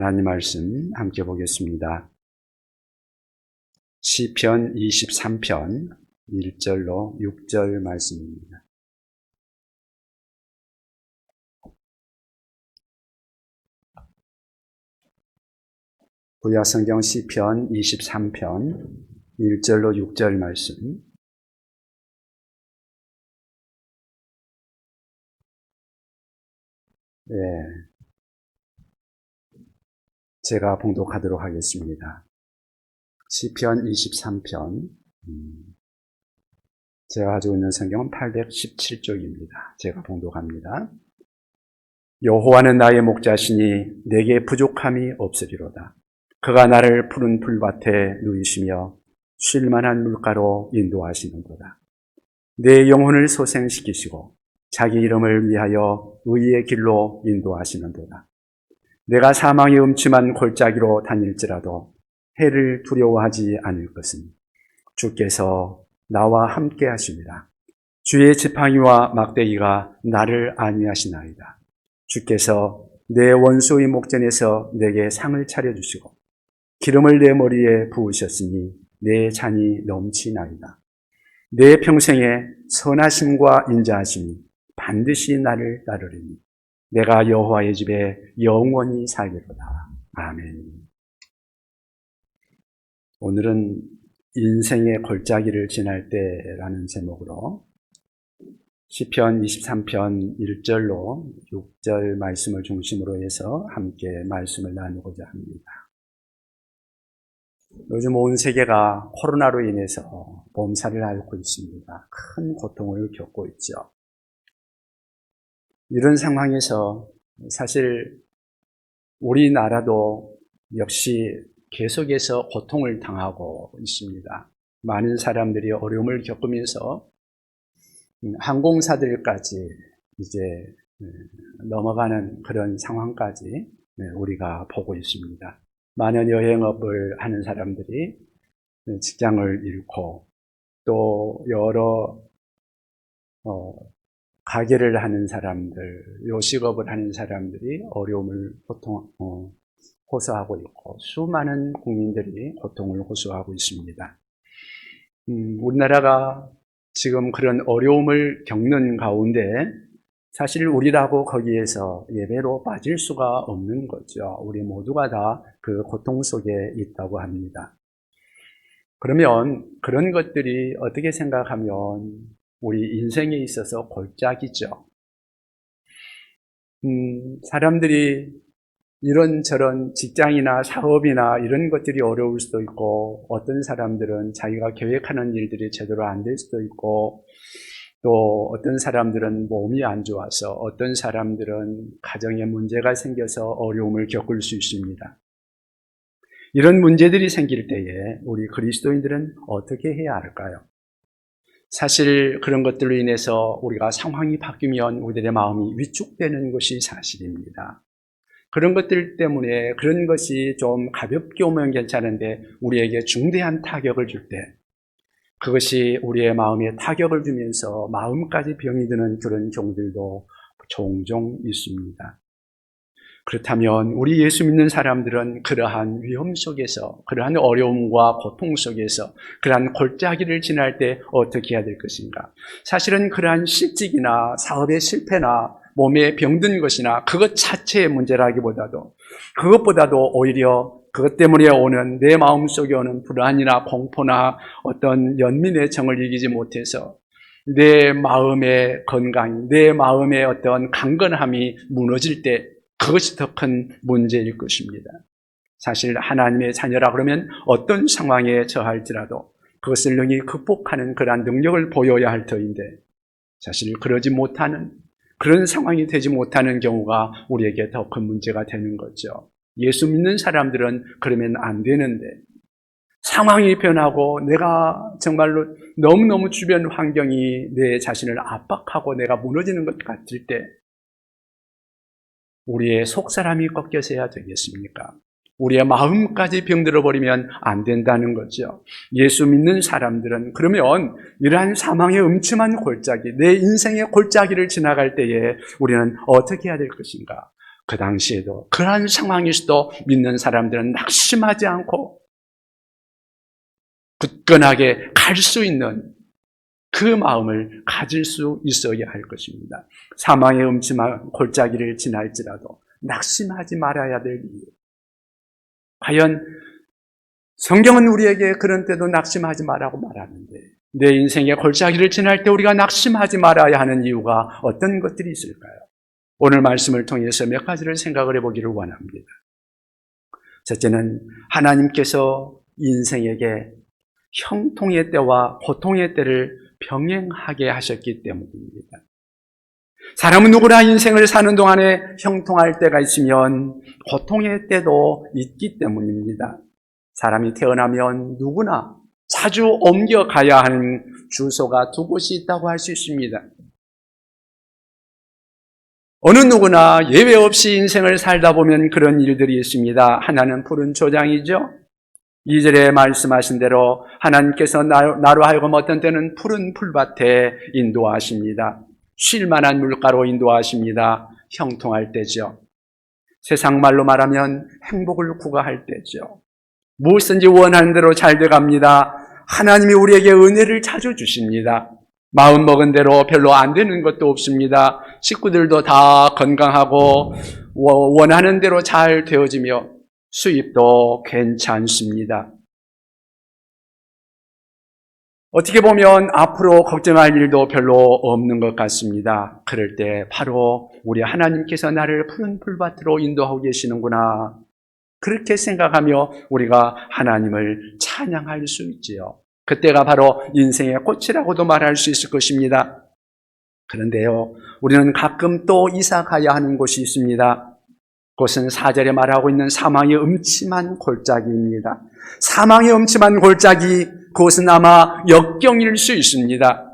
하나님 말씀 함께 보겠습니다. 시편 23편 1절로 6절 말씀입니다. 구약성경 시편 23편 1절로 6절 말씀. 제가 봉독하도록 하겠습니다. 시편 23편, 제가 가지고 있는 성경은 817쪽입니다. 제가 봉독합니다. 여호와는 나의 목자시니 내게 부족함이 없으리로다. 그가 나를 푸른 풀밭에 누이시며 쉴만한 물가로 인도하시는도다. 내 영혼을 소생시키시고 자기 이름을 위하여 의의 길로 인도하시는도다. 내가 사망의 음침한 골짜기로 다닐지라도 해를 두려워하지 않을 것은 주께서 나와 함께 하십니다. 주의 지팡이와 막대기가 나를 안위하시나이다. 주께서 내 원수의 목전에서 내게 상을 차려주시고 기름을 내 머리에 부으셨으니 내 잔이 넘치나이다. 내 평생에 선하심과 인자하심이 반드시 나를 따르리니 내가 여호와의 집에 영원히 살리로다. 아멘. 오늘은 인생의 골짜기를 지날 때라는 제목으로 시편 23편 1절로 6절 말씀을 중심으로 해서 함께 말씀을 나누고자 합니다. 요즘 온 세계가 코로나로 인해서 몸살을 앓고 있습니다. 큰 고통을 겪고 있죠. 이런 상황에서 사실 우리나라도 역시 계속해서 고통을 당하고 있습니다. 많은 사람들이 어려움을 겪으면서 항공사들까지 이제 넘어가는 그런 상황까지 우리가 보고 있습니다. 많은 여행업을 하는 사람들이 직장을 잃고 또 여러 가게를 하는 사람들, 요식업을 하는 사람들이 어려움을 호소하고 있고 수많은 국민들이 고통을 호소하고 있습니다. 우리나라가 지금 그런 어려움을 겪는 가운데 사실 우리라고 거기에서 예배로 빠질 수가 없는 거죠. 우리 모두가 다 그 고통 속에 있다고 합니다. 그러면 그런 것들이 어떻게 생각하면 우리 인생에 있어서 골짜기죠. 사람들이 이런저런 직장이나 사업이나 이런 것들이 어려울 수도 있고 어떤 사람들은 자기가 계획하는 일들이 제대로 안 될 수도 있고 또 어떤 사람들은 몸이 안 좋아서 어떤 사람들은 가정에 문제가 생겨서 어려움을 겪을 수 있습니다. 이런 문제들이 생길 때에 우리 그리스도인들은 어떻게 해야 할까요? 사실 그런 것들로 인해서 우리가 상황이 바뀌면 우리들의 마음이 위축되는 것이 사실입니다. 그런 것들 때문에 그런 것이 좀 가볍게 오면 괜찮은데 우리에게 중대한 타격을 줄 때 그것이 우리의 마음에 타격을 주면서 마음까지 병이 드는 그런 경우들도 종종 있습니다. 그렇다면 우리 예수 믿는 사람들은 그러한 위험 속에서 그러한 어려움과 고통 속에서 그러한 골짜기를 지날 때 어떻게 해야 될 것인가? 사실은 그러한 실직이나 사업의 실패나 몸에 병든 것이나 그것 자체의 문제라기보다도 그것보다도 오히려 그것 때문에 오는 내 마음속에 오는 불안이나 공포나 어떤 연민의 정을 이기지 못해서 내 마음의 건강, 내 마음의 어떤 강건함이 무너질 때 그것이 더 큰 문제일 것입니다. 사실 하나님의 자녀라 그러면 어떤 상황에 처할지라도 그것을 능히 극복하는 그러한 능력을 보여야 할 터인데 사실 그러지 못하는 그런 상황이 되지 못하는 경우가 우리에게 더 큰 문제가 되는 거죠. 예수 믿는 사람들은 그러면 안 되는데 상황이 변하고 내가 정말로 너무너무 주변 환경이 내 자신을 압박하고 내가 무너지는 것 같을 때 우리의 속사람이 꺾여서야 되겠습니까? 우리의 마음까지 병들어 버리면 안 된다는 거죠. 예수 믿는 사람들은 그러면 이러한 사망의 음침한 골짜기, 내 인생의 골짜기를 지나갈 때에 우리는 어떻게 해야 될 것인가? 그 당시에도 그러한 상황에서도 믿는 사람들은 낙심하지 않고 굳건하게 갈 수 있는 그 마음을 가질 수 있어야 할 것입니다. 사망의 음침한 골짜기를 지날지라도 낙심하지 말아야 될 이유. 과연 성경은 우리에게 그런 때도 낙심하지 말라고 말하는데 내 인생의 골짜기를 지날 때 우리가 낙심하지 말아야 하는 이유가 어떤 것들이 있을까요? 오늘 말씀을 통해서 몇 가지를 생각을 해보기를 원합니다. 첫째는 하나님께서 인생에게 형통의 때와 고통의 때를 병행하게 하셨기 때문입니다. 사람은 누구나 인생을 사는 동안에 형통할 때가 있으면 고통의 때도 있기 때문입니다. 사람이 태어나면 누구나 자주 옮겨가야 하는 주소가 두 곳이 있다고 할 수 있습니다. 어느 누구나 예외 없이 인생을 살다 보면 그런 일들이 있습니다. 하나는 푸른 초장이죠. 2절에 말씀하신 대로 하나님께서 나로 하여금 어떤 때는 푸른 풀밭에 인도하십니다. 쉴 만한 물가로 인도하십니다. 형통할 때죠. 세상 말로 말하면 행복을 구가할 때죠. 무엇인지 원하는 대로 잘 돼갑니다. 하나님이 우리에게 은혜를 자주 주십니다. 마음 먹은 대로 별로 안 되는 것도 없습니다. 식구들도 다 건강하고 원하는 대로 잘 되어지며 수입도 괜찮습니다. 어떻게 보면 앞으로 걱정할 일도 별로 없는 것 같습니다. 그럴 때 바로 우리 하나님께서 나를 푸른 풀밭으로 인도하고 계시는구나. 그렇게 생각하며 우리가 하나님을 찬양할 수 있지요. 그때가 바로 인생의 꽃이라고도 말할 수 있을 것입니다. 그런데요, 우리는 가끔 또 이사 가야 하는 곳이 있습니다. 그것은 4절에 말하고 있는 사망의 음침한 골짜기입니다. 사망의 음침한 골짜기, 그것은 아마 역경일 수 있습니다.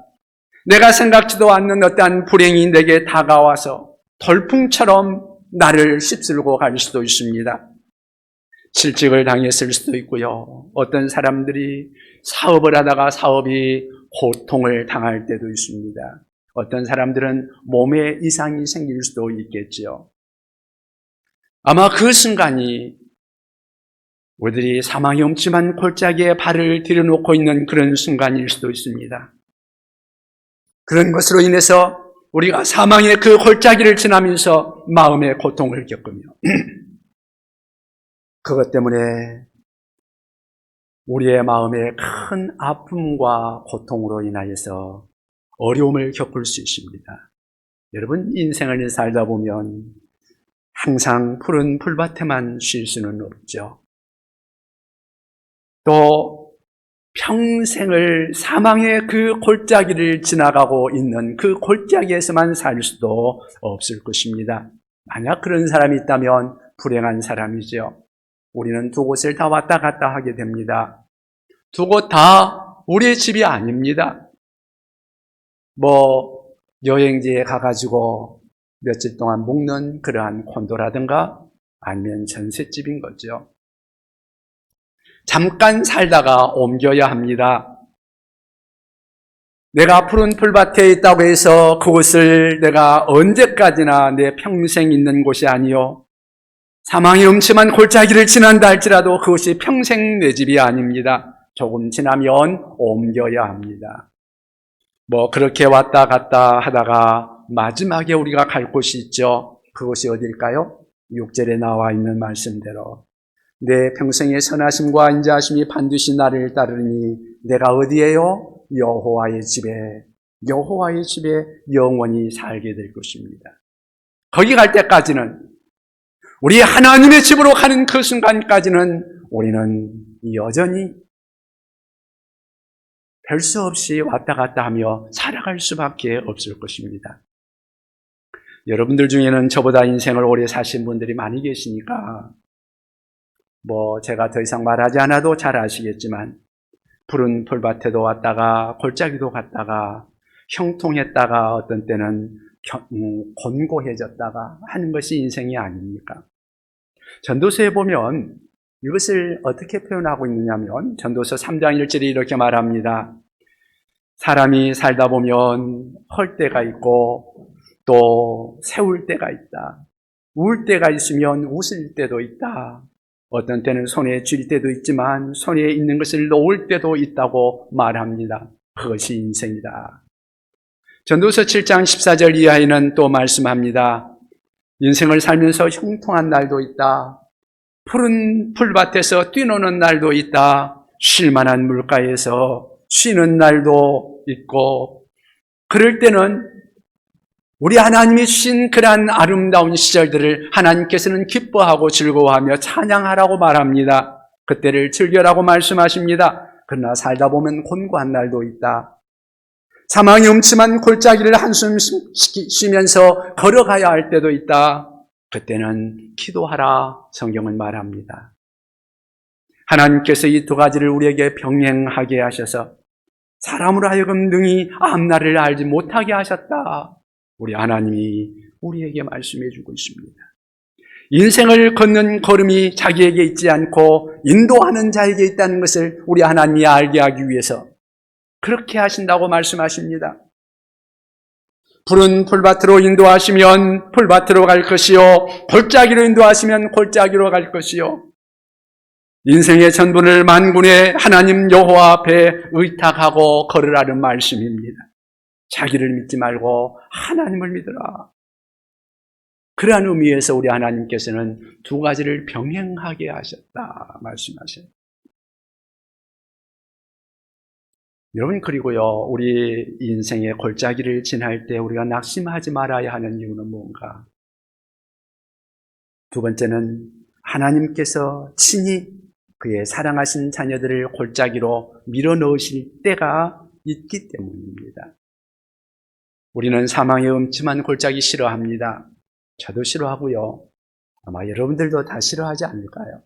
내가 생각지도 않는 어떠한 불행이 내게 다가와서 돌풍처럼 나를 휩쓸고 갈 수도 있습니다. 실직을 당했을 수도 있고요. 어떤 사람들이 사업을 하다가 사업이 고통을 당할 때도 있습니다. 어떤 사람들은 몸에 이상이 생길 수도 있겠지요. 아마 그 순간이 우리들이 사망의 음침한 골짜기에 발을 들여놓고 있는 그런 순간일 수도 있습니다. 그런 것으로 인해서 우리가 사망의 그 골짜기를 지나면서 마음의 고통을 겪으며 그것 때문에 우리의 마음에 큰 아픔과 고통으로 인하여서 어려움을 겪을 수 있습니다. 여러분, 인생을 살다 보면 항상 푸른 풀밭에만 쉴 수는 없죠. 또 평생을 사망의 그 골짜기를 지나가고 있는 그 골짜기에서만 살 수도 없을 것입니다. 만약 그런 사람이 있다면 불행한 사람이죠. 우리는 두 곳을 다 왔다 갔다 하게 됩니다. 두 곳 다 우리의 집이 아닙니다. 여행지에 가가지고 며칠 동안 묵는 그러한 콘도라든가 아니면 전셋집인 거죠. 잠깐 살다가 옮겨야 합니다. 내가 푸른 풀밭에 있다고 해서 그곳을 내가 언제까지나 내 평생 있는 곳이 아니요. 사망의 음침한 골짜기를 지난다 할지라도 그것이 평생 내 집이 아닙니다. 조금 지나면 옮겨야 합니다. 그렇게 왔다 갔다 하다가 마지막에 우리가 갈 곳이 있죠. 그곳이 어딜까요? 6절에 나와 있는 말씀대로 내 평생의 선하심과 인자하심이 반드시 나를 따르니 내가 어디에요? 여호와의 집에 영원히 살게 될 것입니다. 거기 갈 때까지는 우리 하나님의 집으로 가는 그 순간까지는 우리는 여전히 별 수 없이 왔다 갔다 하며 살아갈 수밖에 없을 것입니다. 여러분들 중에는 저보다 인생을 오래 사신 분들이 많이 계시니까 제가 더 이상 말하지 않아도 잘 아시겠지만 푸른 풀밭에도 왔다가 골짜기도 갔다가 형통했다가 어떤 때는 곤고해졌다가 하는 것이 인생이 아닙니까? 전도서에 보면 이것을 어떻게 표현하고 있느냐면 전도서 3장 1절에 이렇게 말합니다. 사람이 살다 보면 헐 때가 있고 또 세울 때가 있다. 울 때가 있으면 웃을 때도 있다. 어떤 때는 손에 쥘 때도 있지만 손에 있는 것을 놓을 때도 있다고 말합니다. 그것이 인생이다. 전도서 7장 14절 이하에는 또 말씀합니다. 인생을 살면서 형통한 날도 있다. 푸른 풀밭에서 뛰노는 날도 있다. 쉴만한 물가에서 쉬는 날도 있고, 그럴 때는 우리 하나님이 주신 그러한 아름다운 시절들을 하나님께서는 기뻐하고 즐거워하며 찬양하라고 말합니다. 그때를 즐겨라고 말씀하십니다. 그러나 살다 보면 곤고한 날도 있다. 사망이 음침한 골짜기를 한숨 쉬면서 걸어가야 할 때도 있다. 그때는 기도하라 성경은 말합니다. 하나님께서 이 두 가지를 우리에게 병행하게 하셔서 사람으로 하여금 능히 앞날을 알지 못하게 하셨다. 우리 하나님이 우리에게 말씀해 주고 있습니다. 인생을 걷는 걸음이 자기에게 있지 않고 인도하는 자에게 있다는 것을 우리 하나님이 알게 하기 위해서 그렇게 하신다고 말씀하십니다. 푸른 풀밭으로 인도하시면 풀밭으로 갈 것이요, 골짜기로 인도하시면 골짜기로 갈 것이요, 인생의 전부를 만군의 하나님 여호와 앞에 의탁하고 걸으라는 말씀입니다. 자기를 믿지 말고 하나님을 믿으라. 그러한 의미에서 우리 하나님께서는 두 가지를 병행하게 하셨다 말씀하셔요. 여러분, 그리고요, 우리 인생의 골짜기를 지날 때 우리가 낙심하지 말아야 하는 이유는 뭔가? 두 번째는 하나님께서 친히 그의 사랑하신 자녀들을 골짜기로 밀어넣으실 때가 있기 때문입니다. 우리는 사망의 음침한 골짜기 싫어합니다. 저도 싫어하고요. 아마 여러분들도 다 싫어하지 않을까요?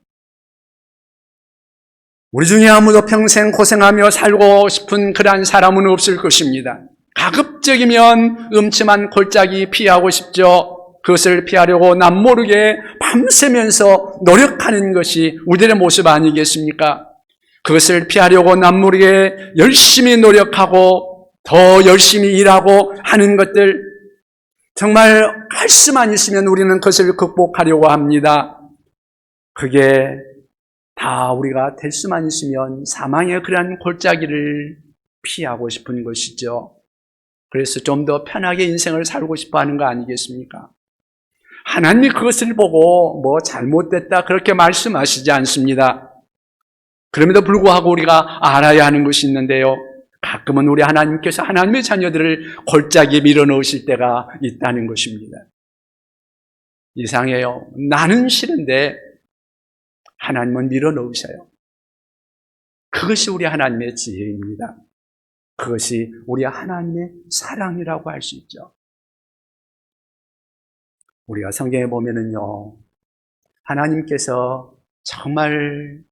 우리 중에 아무도 평생 고생하며 살고 싶은 그러한 사람은 없을 것입니다. 가급적이면 음침한 골짜기 피하고 싶죠. 그것을 피하려고 남모르게 밤새면서 노력하는 것이 우리들의 모습 아니겠습니까? 그것을 피하려고 남모르게 열심히 노력하고 더 열심히 일하고 하는 것들, 정말 할 수만 있으면 우리는 그것을 극복하려고 합니다. 그게 다 우리가 될 수만 있으면 사망의 그러한 골짜기를 피하고 싶은 것이죠. 그래서 좀 더 편하게 인생을 살고 싶어 하는 거 아니겠습니까? 하나님이 그것을 보고 뭐 잘못됐다 그렇게 말씀하시지 않습니다. 그럼에도 불구하고 우리가 알아야 하는 것이 있는데요, 가끔은 우리 하나님께서 하나님의 자녀들을 골짜기에 밀어넣으실 때가 있다는 것입니다. 이상해요. 나는 싫은데 하나님은 밀어넣으셔요. 그것이 우리 하나님의 지혜입니다. 그것이 우리 하나님의 사랑이라고 할 수 있죠. 우리가 성경에 보면은요, 하나님께서 정말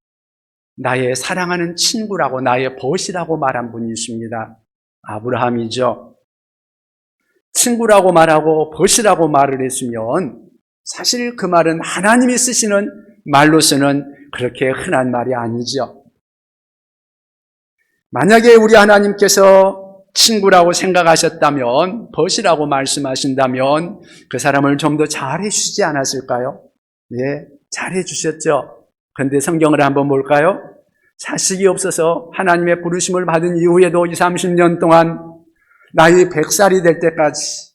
나의 사랑하는 친구라고, 나의 벗이라고 말한 분이 있습니다. 아브라함이죠. 친구라고 말하고 벗이라고 말을 했으면 사실 그 말은 하나님이 쓰시는 말로서는 그렇게 흔한 말이 아니죠. 만약에 우리 하나님께서 친구라고 생각하셨다면, 벗이라고 말씀하신다면 그 사람을 좀 더 잘해 주시지 않았을까요? 예, 잘해 주셨죠. 그런데 성경을 한번 볼까요? 자식이 없어서 하나님의 부르심을 받은 이후에도 20, 30년 동안 나이 100살이 될 때까지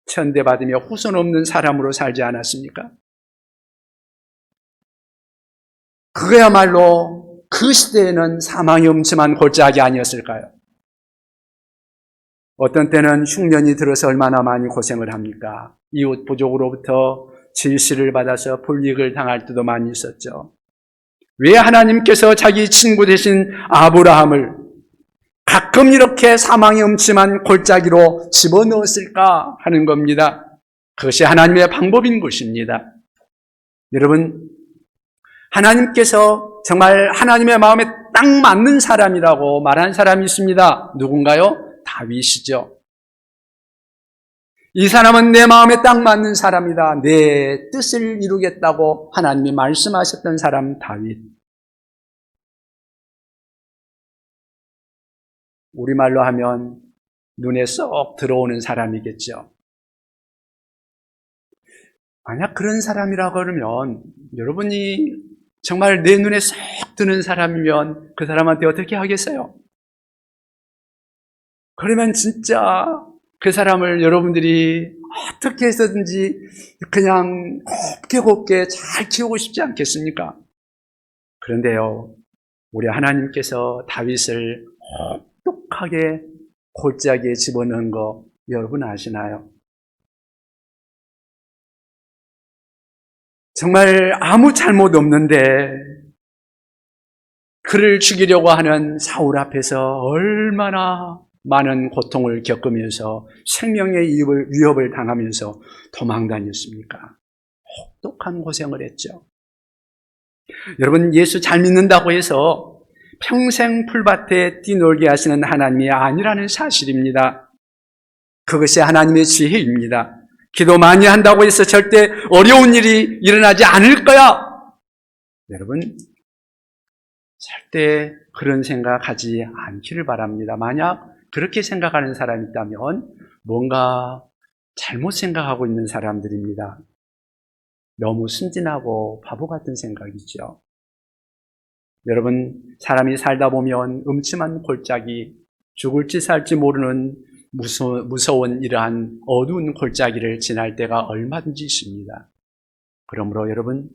천대받으며 후손 없는 사람으로 살지 않았습니까? 그거야말로 그 시대에는 사망이 음침한 골짜기 아니었을까요? 어떤 때는 흉년이 들어서 얼마나 많이 고생을 합니까? 이웃 부족으로부터 질시를 받아서 불이익을 당할 때도 많이 있었죠. 왜 하나님께서 자기 친구 되신 아브라함을 가끔 이렇게 사망이 음침한 골짜기로 집어넣었을까 하는 겁니다. 그것이 하나님의 방법인 것입니다. 여러분, 하나님께서 정말 하나님의 마음에 딱 맞는 사람이라고 말한 사람이 있습니다. 누군가요? 다윗이죠. 이 사람은 내 마음에 딱 맞는 사람이다. 내 뜻을 이루겠다고 하나님이 말씀하셨던 사람 다윗. 우리말로 하면 눈에 쏙 들어오는 사람이겠죠. 만약 그런 사람이라고 그러면 여러분이 정말 내 눈에 쏙 드는 사람이면 그 사람한테 어떻게 하겠어요? 그러면 진짜 그 사람을 여러분들이 어떻게 해서든지 그냥 곱게 잘 키우고 싶지 않겠습니까? 그런데요, 우리 하나님께서 다윗을 똑똑하게 골짜기에 집어넣은 거 여러분 아시나요? 정말 아무 잘못 없는데 그를 죽이려고 하는 사울 앞에서 얼마나 많은 고통을 겪으면서 생명의 위협을 당하면서 도망다녔습니까? 혹독한 고생을 했죠. 여러분, 예수 잘 믿는다고 해서 평생 풀밭에 뛰놀게 하시는 하나님이 아니라는 사실입니다. 그것이 하나님의 지혜입니다. 기도 많이 한다고 해서 절대 어려운 일이 일어나지 않을 거야. 여러분, 절대 그런 생각하지 않기를 바랍니다. 만약 그렇게 생각하는 사람이 있다면 뭔가 잘못 생각하고 있는 사람들입니다. 너무 순진하고 바보 같은 생각이죠. 여러분, 사람이 살다 보면 음침한 골짜기, 죽을지 살지 모르는 무서운 이러한 어두운 골짜기를 지날 때가 얼마든지 있습니다. 그러므로 여러분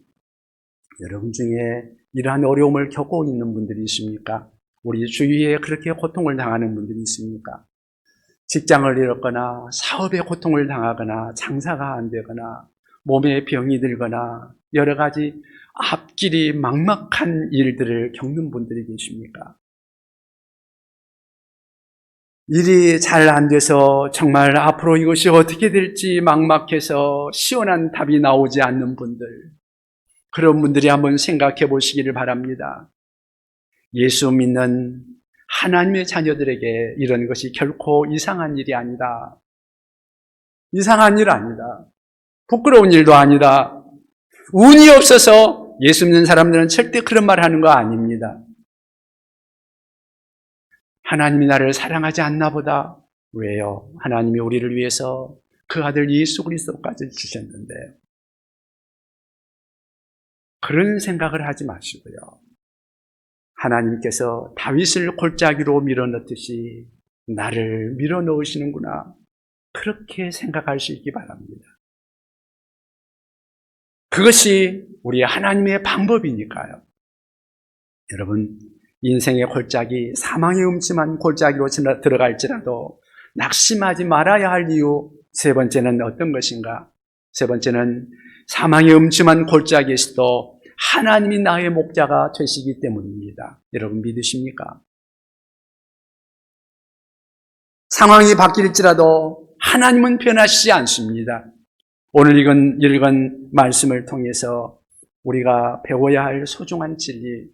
중에 이러한 어려움을 겪고 있는 분들이 있습니까? 우리 주위에 그렇게 고통을 당하는 분들이 있습니까? 직장을 잃었거나 사업에 고통을 당하거나 장사가 안 되거나 몸에 병이 들거나 여러 가지 앞길이 막막한 일들을 겪는 분들이 계십니까? 일이 잘 안 돼서 정말 앞으로 이것이 어떻게 될지 막막해서 시원한 답이 나오지 않는 분들, 그런 분들이 한번 생각해 보시기를 바랍니다. 예수 믿는 하나님의 자녀들에게 이런 것이 결코 이상한 일이 아니다. 이상한 일 아니다. 부끄러운 일도 아니다. 운이 없어서 예수 믿는 사람들은 절대 그런 말 하는 거 아닙니다. 하나님이 나를 사랑하지 않나 보다. 왜요? 하나님이 우리를 위해서 그 아들 예수 그리스도까지 주셨는데. 그런 생각을 하지 마시고요. 하나님께서 다윗을 골짜기로 밀어넣듯이 나를 밀어넣으시는구나. 그렇게 생각할 수 있기 바랍니다. 그것이 우리 하나님의 방법이니까요. 여러분, 인생의 골짜기, 사망의 음침한 골짜기로 들어갈지라도 낙심하지 말아야 할 이유 세 번째는 어떤 것인가? 세 번째는 사망의 음침한 골짜기에서도 하나님이 나의 목자가 되시기 때문입니다. 여러분 믿으십니까? 상황이 바뀔지라도 하나님은 변하시지 않습니다. 오늘 읽은 말씀을 통해서 우리가 배워야 할 소중한 진리,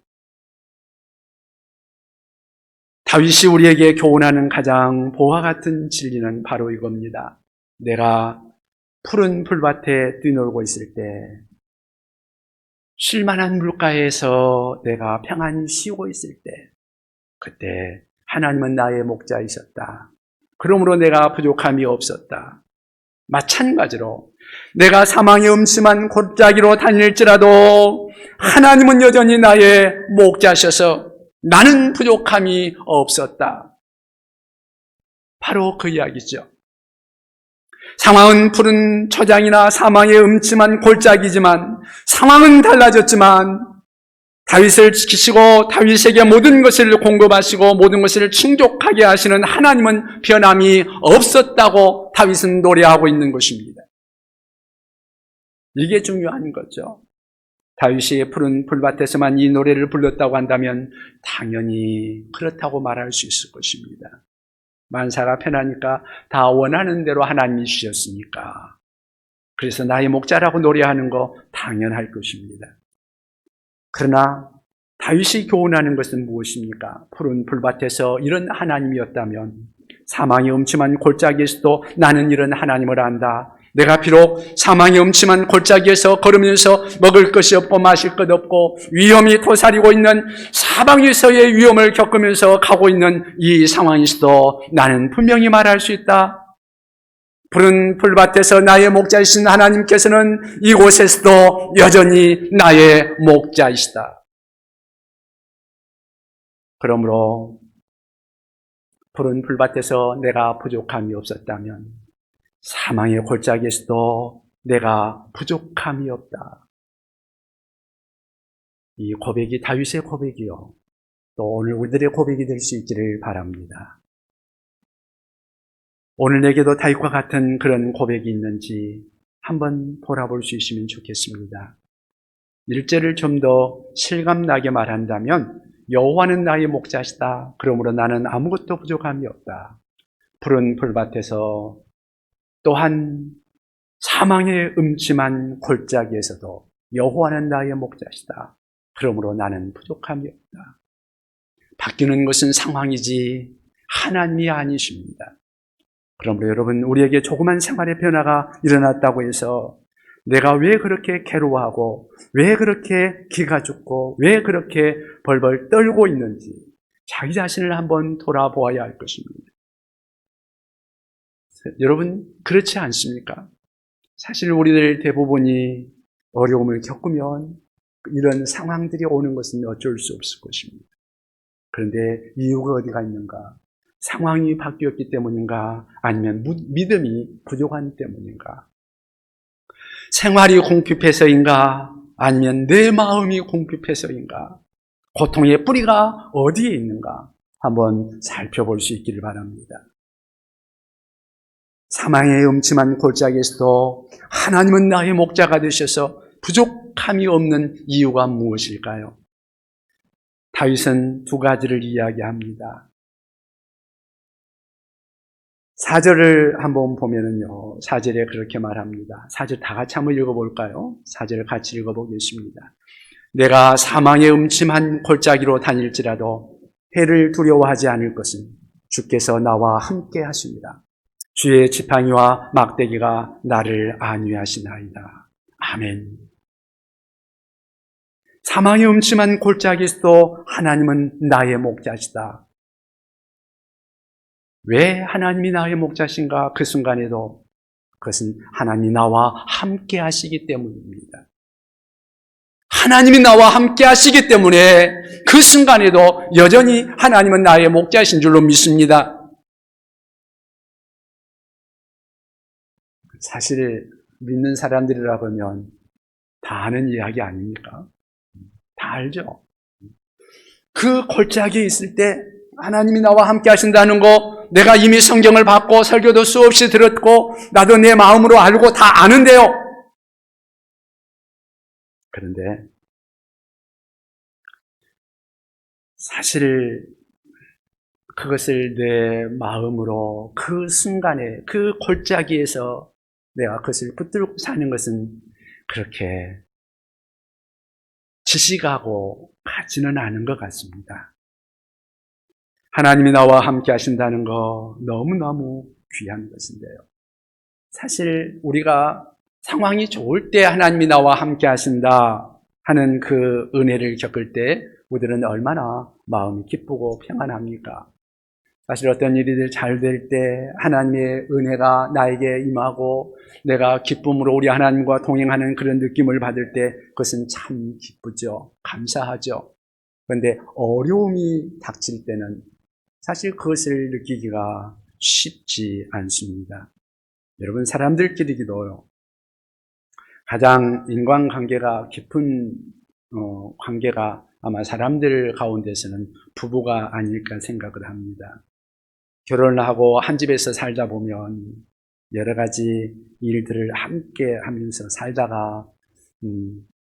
다윗이 우리에게 교훈하는 가장 보화 같은 진리는 바로 이겁니다. 내가 푸른 풀밭에 뛰놀고 있을 때, 쉴만한 물가에서 내가 평안히 쉬고 있을 때, 그때 하나님은 나의 목자이셨다. 그러므로 내가 부족함이 없었다. 마찬가지로 내가 사망의 음침한 골짜기로 다닐지라도 하나님은 여전히 나의 목자셔서 나는 부족함이 없었다. 바로 그 이야기죠. 상황은 푸른 초장이나 사망의 음침한 골짜기지만 상황은 달라졌지만 다윗을 지키시고 다윗에게 모든 것을 공급하시고 모든 것을 충족하게 하시는 하나님은 변함이 없었다고 다윗은 노래하고 있는 것입니다. 이게 중요한 거죠. 다윗이 푸른 풀밭에서만 이 노래를 불렀다고 한다면 당연히 그렇다고 말할 수 있을 것입니다. 만사가 편하니까 다 원하는 대로 하나님이 주셨으니까. 그래서 나의 목자라고 노래하는 거 당연할 것입니다. 그러나 다윗이 교훈하는 것은 무엇입니까? 푸른 풀밭에서 이런 하나님이었다면 사망이 음침한 골짜기에서도 나는 이런 하나님을 안다. 내가 비록 사망이 음침한 골짜기에서 걸으면서 먹을 것이 없고 마실 것 없고 위험이 도사리고 있는 사방에서의 위험을 겪으면서 가고 있는 이 상황에서도 나는 분명히 말할 수 있다. 푸른 풀밭에서 나의 목자이신 하나님께서는 이곳에서도 여전히 나의 목자이시다. 그러므로 푸른 풀밭에서 내가 부족함이 없었다면 사망의 골짜기에서도 내가 부족함이 없다. 이 고백이 다윗의 고백이요, 또 오늘 우리들의 고백이 될 수 있기를 바랍니다. 오늘 내게도 다윗과 같은 그런 고백이 있는지 한번 돌아볼 수 있으면 좋겠습니다. 1절을 좀 더 실감나게 말한다면 여호와는 나의 목자시다. 그러므로 나는 아무것도 부족함이 없다. 푸른 풀밭에서 또한 사망의 음침한 골짜기에서도 여호와는 나의 목자시다. 그러므로 나는 부족함이 없다. 바뀌는 것은 상황이지 하나님이 아니십니다. 그러므로 여러분, 우리에게 조그만 생활의 변화가 일어났다고 해서 내가 왜 그렇게 괴로워하고 왜 그렇게 기가 죽고 왜 그렇게 벌벌 떨고 있는지 자기 자신을 한번 돌아보아야 할 것입니다. 여러분, 그렇지 않습니까? 사실 우리들 대부분이 어려움을 겪으면 이런 상황들이 오는 것은 어쩔 수 없을 것입니다. 그런데 이유가 어디가 있는가? 상황이 바뀌었기 때문인가? 아니면 믿음이 부족한 때문인가? 생활이 궁핍해서인가? 아니면 내 마음이 궁핍해서인가? 고통의 뿌리가 어디에 있는가? 한번 살펴볼 수 있기를 바랍니다. 사망의 음침한 골짜기에서도 하나님은 나의 목자가 되셔서 부족함이 없는 이유가 무엇일까요? 다윗은 두 가지를 이야기합니다. 4절을 한번 보면은요, 4절에 그렇게 말합니다. 4절 다 같이 한번 읽어볼까요? 4절을 같이 읽어보겠습니다. 내가 사망의 음침한 골짜기로 다닐지라도 해를 두려워하지 않을 것은 주께서 나와 함께 하십니다. 주의 지팡이와 막대기가 나를 안위하시나이다. 아멘. 사망의 음침한 골짜기에서도 하나님은 나의 목자시다. 왜 하나님이 나의 목자신가? 그 순간에도 그것은 하나님이 나와 함께 하시기 때문입니다. 하나님이 나와 함께 하시기 때문에 그 순간에도 여전히 하나님은 나의 목자신 줄로 믿습니다. 사실 믿는 사람들이라 보면 다 아는 이야기 아닙니까? 다 알죠? 그 골짜기에 있을 때 하나님이 나와 함께 하신다는 거 내가 이미 성경을 받고 설교도 수없이 들었고 나도 내 마음으로 알고 다 아는데요. 그런데 사실 그것을 내 마음으로 그 순간에 그 골짜기에서 내가 그것을 붙들고 사는 것은 그렇게 지식하고 같지는 않은 것 같습니다. 하나님이 나와 함께 하신다는 거 너무너무 귀한 것인데요. 사실 우리가 상황이 좋을 때 하나님이 나와 함께 하신다 하는 그 은혜를 겪을 때 우리들은 얼마나 마음이 기쁘고 평안합니까? 사실 어떤 일이 잘 될 때 하나님의 은혜가 나에게 임하고 내가 기쁨으로 우리 하나님과 동행하는 그런 느낌을 받을 때 그것은 참 기쁘죠. 감사하죠. 그런데 어려움이 닥칠 때는 사실 그것을 느끼기가 쉽지 않습니다. 여러분, 사람들끼리도요, 가장 인간관계가 깊은 관계가 아마 사람들 가운데서는 부부가 아닐까 생각을 합니다. 결혼을 하고 한 집에서 살다 보면 여러 가지 일들을 함께 하면서 살다가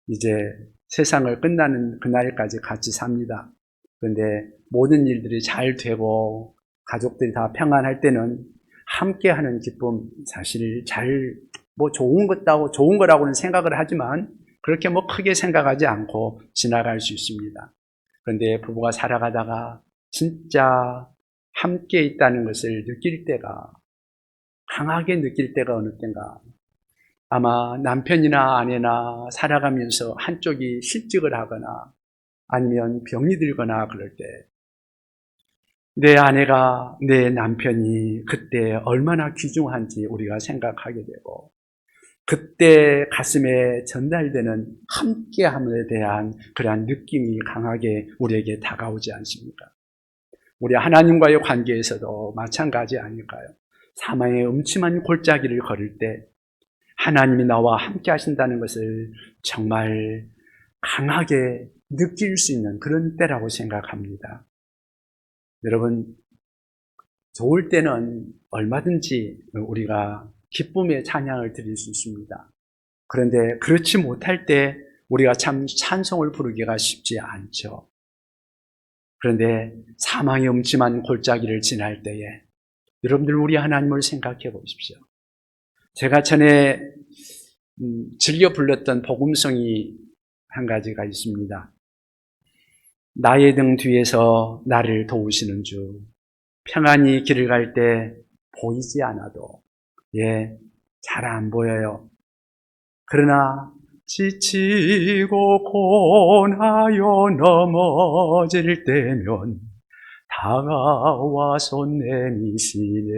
이제 세상을 끝나는 그날까지 같이 sap니다. 그런데 모든 일들이 잘 되고 가족들이 다 평안할 때는 함께하는 기쁨, 사실 좋은 거라고는 생각을 하지만 그렇게 크게 생각하지 않고 지나갈 수 있습니다. 그런데 부부가 살아가다가 진짜 함께 있다는 것을 느낄 때가, 강하게 느낄 때가 어느 때인가? 아마 남편이나 아내나 살아가면서 한쪽이 실직을 하거나 아니면 병이 들거나 그럴 때 내 아내가, 내 남편이 그때 얼마나 귀중한지 우리가 생각하게 되고, 그때 가슴에 전달되는 함께함에 대한 그러한 느낌이 강하게 우리에게 다가오지 않습니까? 우리 하나님과의 관계에서도 마찬가지 아닐까요? 사망의 음침한 골짜기를 걸을 때 하나님이 나와 함께 하신다는 것을 정말 강하게 느낄 수 있는 그런 때라고 생각합니다. 여러분, 좋을 때는 얼마든지 우리가 기쁨의 찬양을 드릴 수 있습니다. 그런데 그렇지 못할 때 우리가 참 찬송을 부르기가 쉽지 않죠. 그런데 사망의 음침한 골짜기를 지날 때에 여러분들 우리 하나님을 생각해 보십시오. 제가 전에 즐겨 불렀던 복음성이 한 가지가 있습니다. 나의 등 뒤에서 나를 도우시는 주, 평안히 길을 갈 때 보이지 않아도 잘 안 보여요. 그러나 지치고 고나여 넘어질 때면 다가와 손 내미시네.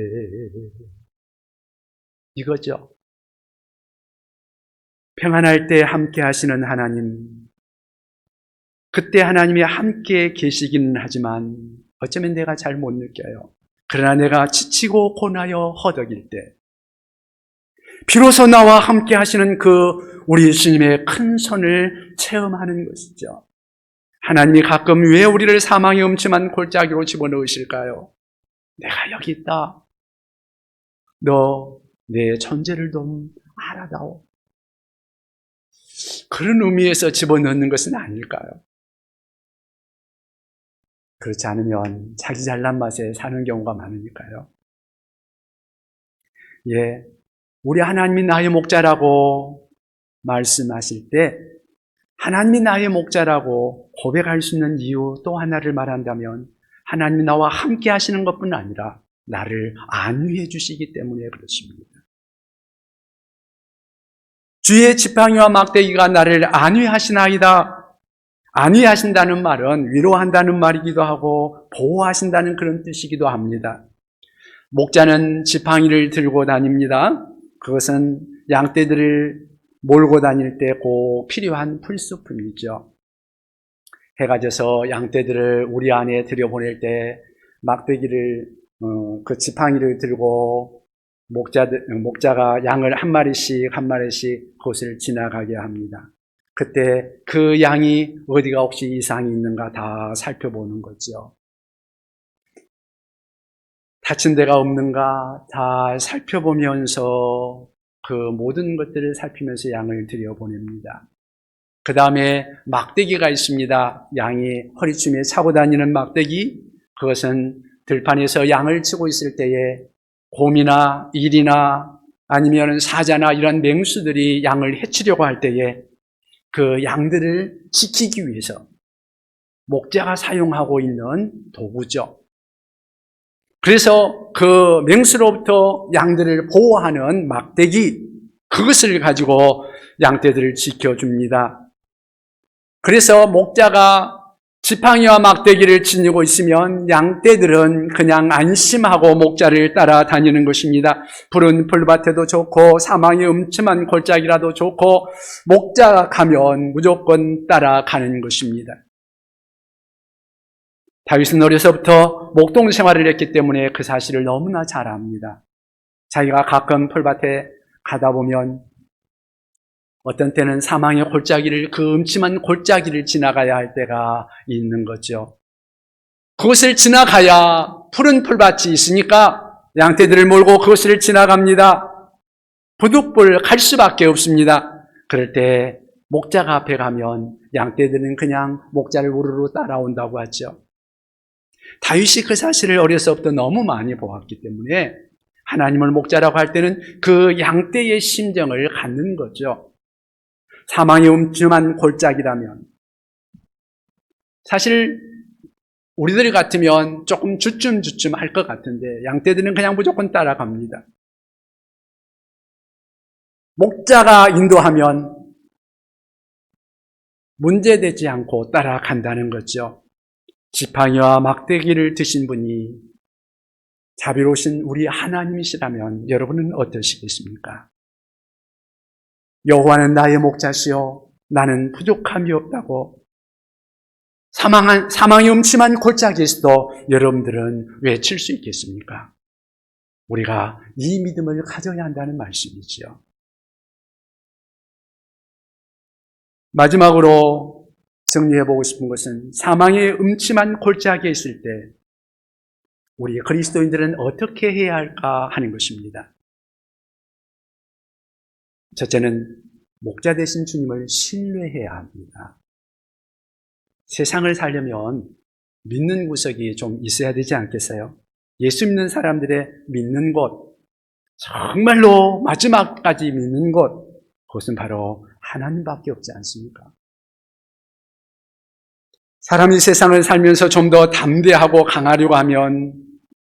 이거죠. 평안할 때 함께 하시는 하나님, 그때 하나님이 함께 계시기는 하지만 어쩌면 내가 잘 못 느껴요. 그러나 내가 지치고 고나여 허덕일 때 비로소 나와 함께 하시는 그 우리 예수님의 큰 손을 체험하는 것이죠. 하나님이 가끔 왜 우리를 사망의 음침한 골짜기로 집어넣으실까요? 내가 여기 있다. 너 내 존재를 좀 알아다오. 그런 의미에서 집어넣는 것은 아닐까요? 그렇지 않으면 자기 잘난 맛에 사는 경우가 많으니까요. 우리 하나님이 나의 목자라고 말씀하실 때 하나님이 나의 목자라고 고백할 수 있는 이유 또 하나를 말한다면 하나님이 나와 함께 하시는 것뿐 아니라 나를 안위해 주시기 때문에 그렇습니다. 주의 지팡이와 막대기가 나를 안위하시나이다. 안위하신다는 말은 위로한다는 말이기도 하고 보호하신다는 그런 뜻이기도 합니다. 목자는 지팡이를 들고 다닙니다. 그것은 양떼들을 몰고 다닐 때 꼭 필요한 필수품이죠. 해가 져서 양떼들을 우리 안에 들여보낼 때 막대기를 그 지팡이를 들고 목자가 양을 한 마리씩 그곳을 지나가게 합니다. 그때 그 양이 어디가 혹시 이상이 있는가 다 살펴보는 거죠. 다친 데가 없는가 다 살펴보면서 그 모든 것들을 살피면서 양을 들여보냅니다. 그 다음에 막대기가 있습니다. 양이 허리춤에 차고 다니는 막대기, 그것은 들판에서 양을 치고 있을 때에 곰이나 일이나 아니면 사자나 이런 맹수들이 양을 해치려고 할 때에 그 양들을 지키기 위해서 목자가 사용하고 있는 도구죠. 그래서 그 맹수로부터 양들을 보호하는 막대기, 그것을 가지고 양떼들을 지켜줍니다. 그래서 목자가 지팡이와 막대기를 지니고 있으면 양떼들은 그냥 안심하고 목자를 따라다니는 것입니다. 푸른 풀밭에도 좋고 사망의 음침한 골짜기라도 좋고 목자가 가면 무조건 따라가는 것입니다. 다윗은 어려서부터 목동 생활을 했기 때문에 그 사실을 너무나 잘 압니다. 자기가 가끔 풀밭에 가다 보면 어떤 때는 사망의 골짜기를, 그 음침한 골짜기를 지나가야 할 때가 있는 거죠. 그것을 지나가야 푸른 풀밭이 있으니까 양떼들을 몰고 그것을 지나갑니다. 부득불 갈 수밖에 없습니다. 그럴 때 목자가 앞에 가면 양떼들은 그냥 목자를 우르르 따라온다고 하죠. 다윗이 그 사실을 어려서부터 너무 많이 보았기 때문에 하나님을 목자라고 할 때는 그 양떼의 심정을 갖는 거죠. 사망의 음침한 골짜기라면 사실 우리들 같으면 조금 주춤주춤 할 것 같은데 양떼들은 그냥 무조건 따라갑니다. 목자가 인도하면 문제되지 않고 따라간다는 거죠. 지팡이와 막대기를 드신 분이 자비로우신 우리 하나님이시라면 여러분은 어떠시겠습니까? 여호와는 나의 목자시요 나는 부족함이 없다고 사망의 음침한 골짜기에서도 여러분들은 외칠 수 있겠습니까? 우리가 이 믿음을 가져야 한다는 말씀이지요. 마지막으로 정리해보고 싶은 것은 사망의 음침한 골짜기에 있을 때 우리 그리스도인들은 어떻게 해야 할까 하는 것입니다. 첫째는 목자 되신 주님을 신뢰해야 합니다. 세상을 살려면 믿는 구석이 좀 있어야 되지 않겠어요? 예수 믿는 사람들의 믿는 것, 정말로 마지막까지 믿는 것, 그것은 바로 하나님밖에 없지 않습니까? 사람이 세상을 살면서 좀 더 담대하고 강하려고 하면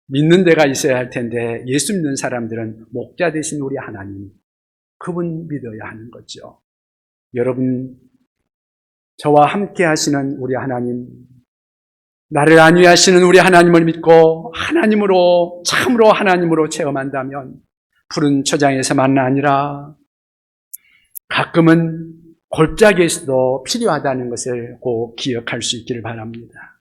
믿는 데가 있어야 할 텐데 예수 믿는 사람들은 목자 되신 우리 하나님, 그분 믿어야 하는 거죠. 여러분, 저와 함께 하시는 우리 하나님, 나를 안위하시는 우리 하나님을 믿고 하나님으로, 참으로 하나님으로 체험한다면 푸른 초장에서만 아니라 가끔은 골짜기에서도 필요하다는 것을 꼭 기억할 수 있기를 바랍니다.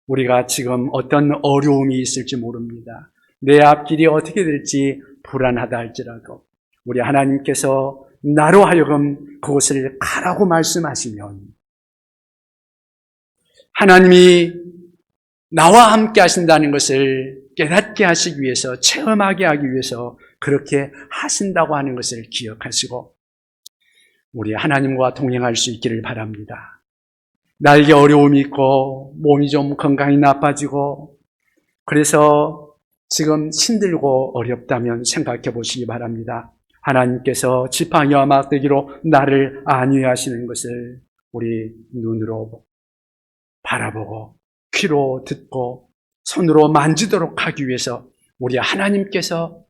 우리가 지금 어떤 어려움이 있을지 모릅니다. 내 앞길이 어떻게 될지 불안하다 할지라도 우리 하나님께서 나로 하여금 그곳을 가라고 말씀하시면 하나님이 나와 함께 하신다는 것을 깨닫게 하시기 위해서, 체험하게 하기 위해서 그렇게 하신다고 하는 것을 기억하시고 우리 하나님과 동행할 수 있기를 바랍니다. 나에게 어려움이 있고 몸이 좀 건강이 나빠지고 그래서 지금 힘들고 어렵다면 생각해 보시기 바랍니다. 하나님께서 지팡이와 막대기로 나를 안위하시는 것을 우리 눈으로 바라보고 귀로 듣고 손으로 만지도록 하기 위해서 우리 하나님께서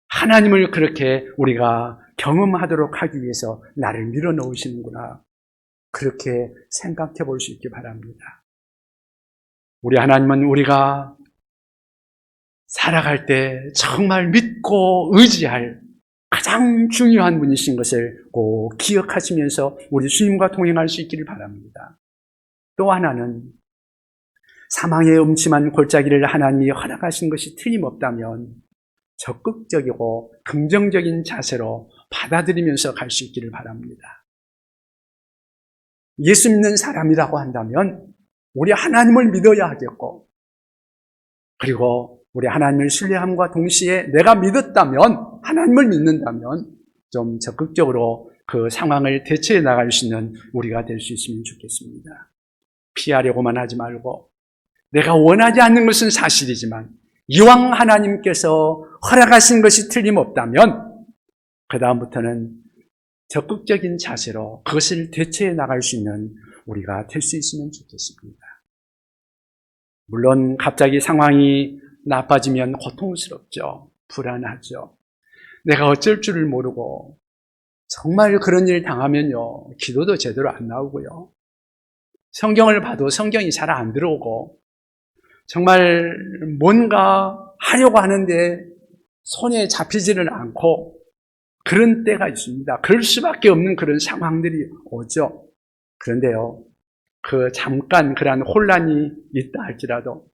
하나님을 그렇게 우리가 경험하도록 하기 위해서 나를 밀어넣으시는구나. 그렇게 생각해 볼 수 있기 바랍니다. 우리 하나님은 우리가 살아갈 때 정말 믿고 의지할 가장 중요한 분이신 것을 꼭 기억하시면서 우리 주님과 동행할 수 있기를 바랍니다. 또 하나는 사망의 음침한 골짜기를 하나님이 허락하신 것이 틀림없다면 적극적이고 긍정적인 자세로 받아들이면서 갈 수 있기를 바랍니다. 예수 믿는 사람이라고 한다면 우리 하나님을 믿어야 하겠고 그리고 우리 하나님을 신뢰함과 동시에 내가 믿었다면, 하나님을 믿는다면 좀 적극적으로 그 상황을 대처해 나갈 수 있는 우리가 될 수 있으면 좋겠습니다. 피하려고만 하지 말고 내가 원하지 않는 것은 사실이지만 이왕 하나님께서 허락하신 것이 틀림없다면 그 다음부터는 적극적인 자세로 그것을 대처해 나갈 수 있는 우리가 될 수 있으면 좋겠습니다. 물론 갑자기 상황이 나빠지면 고통스럽죠. 불안하죠. 내가 어쩔 줄을 모르고 정말 그런 일 당하면요, 기도도 제대로 안 나오고요. 성경을 봐도 성경이 잘 안 들어오고 정말 뭔가 하려고 하는데 손에 잡히지는 않고 그런 때가 있습니다. 그럴 수밖에 없는 그런 상황들이 오죠. 그런데요, 그 잠깐 그러한 혼란이 있다 할지라도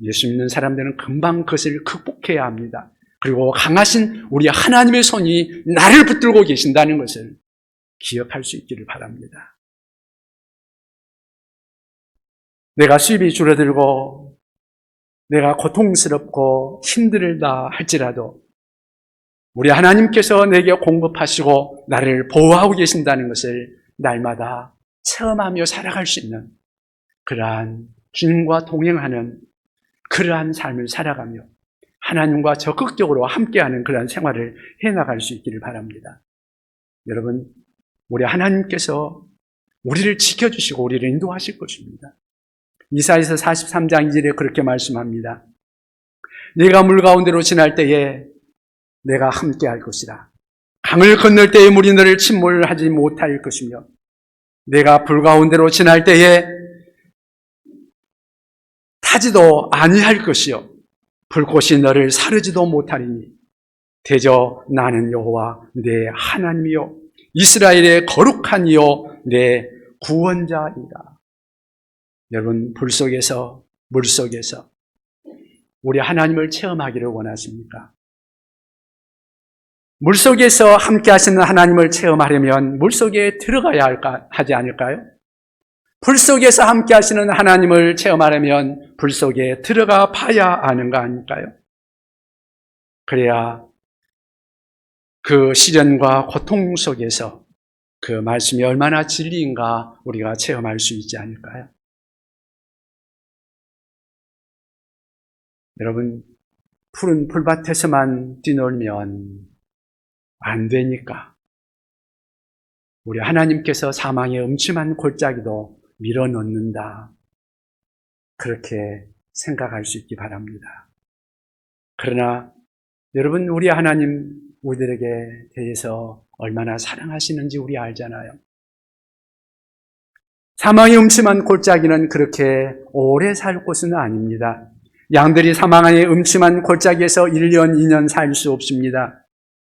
예수 믿는 사람들은 금방 그것을 극복해야 합니다. 그리고 강하신 우리 하나님의 손이 나를 붙들고 계신다는 것을 기억할 수 있기를 바랍니다. 내가 수입이 줄어들고 내가 고통스럽고 힘들다 할지라도 우리 하나님께서 내게 공급하시고 나를 보호하고 계신다는 것을 날마다 체험하며 살아갈 수 있는 그러한 주님과 동행하는 그러한 삶을 살아가며 하나님과 적극적으로 함께하는 그러한 생활을 해나갈 수 있기를 바랍니다. 여러분, 우리 하나님께서 우리를 지켜주시고 우리를 인도하실 것입니다. 이사야서 43장 2절에 그렇게 말씀합니다. 네가 물 가운데로 지날 때에 내가 함께할 것이라. 강을 건널 때에 물이 너를 침몰하지 못할 것이며 내가 불 가운데로 지날 때에 타지도 아니할 것이요 불꽃이 너를 사르지도 못하리니 대저 나는 여호와 내 하나님이요 이스라엘의 거룩한 이요 내 구원자이다. 여러분, 불 속에서 물 속에서 우리 하나님을 체험하기를 원하십니까? 물 속에서 함께 하시는 하나님을 체험하려면 물 속에 들어가야 하지 않을까요? 불 속에서 함께 하시는 하나님을 체험하려면 불 속에 들어가 봐야 하는 거 아닐까요? 그래야 그 시련과 고통 속에서 그 말씀이 얼마나 진리인가 우리가 체험할 수 있지 않을까요? 여러분, 푸른 풀밭에서만 뛰놀면 안 되니까 우리 하나님께서 사망의 음침한 골짜기도 밀어넣는다. 그렇게 생각할 수 있기 바랍니다. 그러나 여러분, 우리 하나님 우리들에게 대해서 얼마나 사랑하시는지 우리 알잖아요. 사망의 음침한 골짜기는 그렇게 오래 살 곳은 아닙니다. 양들이 사망의 음침한 골짜기에서 1년, 2년 살 수 없습니다.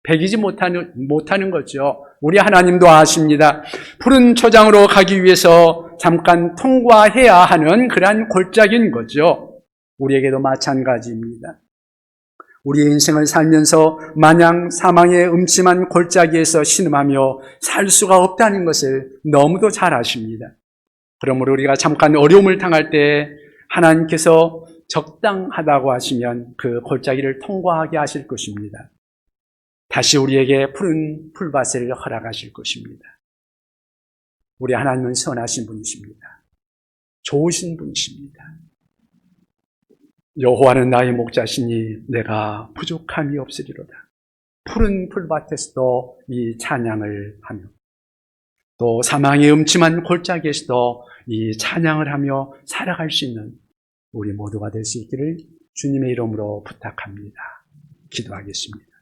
배기지 못하는 거죠. 우리 하나님도 아십니다. 푸른 초장으로 가기 위해서 잠깐 통과해야 하는 그러한 골짜기인 거죠. 우리에게도 마찬가지입니다. 우리의 인생을 살면서 마냥 사망의 음침한 골짜기에서 신음하며 살 수가 없다는 것을 너무도 잘 아십니다. 그러므로 우리가 잠깐 어려움을 당할 때 하나님께서 적당하다고 하시면 그 골짜기를 통과하게 하실 것입니다. 다시 우리에게 푸른 풀밭을 허락하실 것입니다. 우리 하나님은 선하신 분이십니다. 좋으신 분이십니다. 여호와는 나의 목자시니 내가 부족함이 없으리로다. 푸른 풀밭에서도 이 찬양을 하며 또 사망의 음침한 골짜기에서도 이 찬양을 하며 살아갈 수 있는 우리 모두가 될 수 있기를 주님의 이름으로 부탁합니다. 기도하겠습니다.